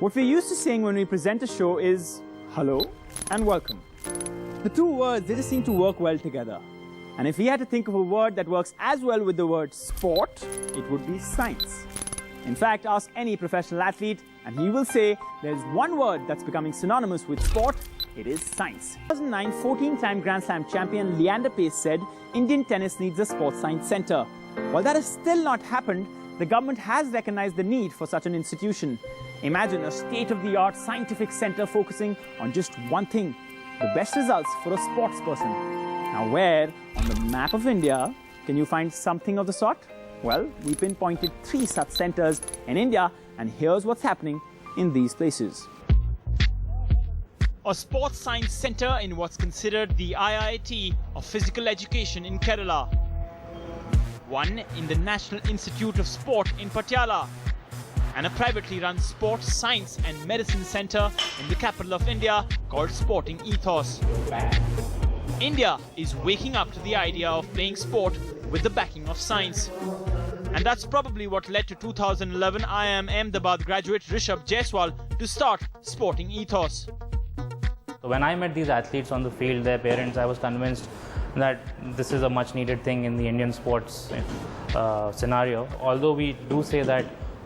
What we're used to saying when we present a show is hello and welcome. The two words, they just seem to work well together. And if we had to think of a word that works as well with the word sport, it would be science. In fact, ask any professional athlete and he will say there's one word that's becoming synonymous with sport. It is science. 2009 14-time Grand Slam champion Leander Paes said Indian tennis needs a sports science centre. While that has still not happened, the government has recognized the need for such an institution. Imagine a state-of-the-art scientific centre focusing on just one thing, the best results for a sports person. Now where on the map of India can you find something of the sort? Well, we pinpointed 3 such centres in India, and here's what's happening in these places. A sports science centre in what's considered the IIT of physical education in Kerala. One in the National Institute of Sport in Patiala. And a privately run sports science and medicine centre in the capital of India called Sporting Ethos. India is waking up to the idea of playing sport with the backing of science. And that's probably what led to 2011 IIM Ahmedabad graduate Rishabh Jaiswal to start Sporting Ethos. When I met these athletes on the field, their parents, I was convinced that this is a much needed thing in the Indian sports scenario. Although we do say that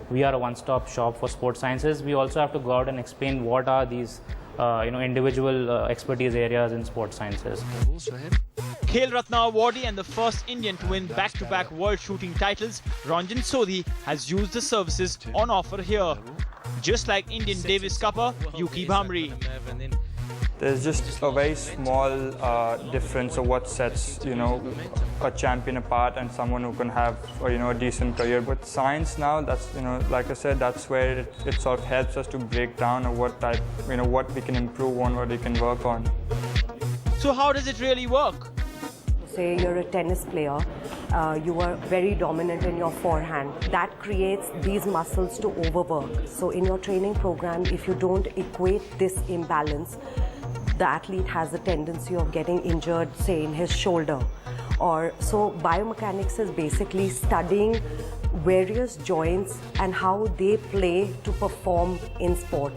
we are a one-stop shop for sports sciences, we also have to go out and explain what are these individual expertise areas in sports sciences. Khel Ratna awardee and the first Indian to win back-to-back world shooting titles, Ranjan Sodhi has used the services on offer here. Just like Indian Davis Cupper, Yuki Bhamri. There's just a very small difference of what sets, a champion apart and someone who can have, a decent career. With science now, that's, like I said, that's where it sort of helps us to break down of what type, what we can improve on, what we can work on. So how does it really work? Say you're a tennis player, you are very dominant in your forehand. That creates these muscles to overwork. So in your training program, if you don't equate this imbalance, the athlete has a tendency of getting injured, say, in his shoulder. So biomechanics is basically studying various joints and how they play to perform in sport.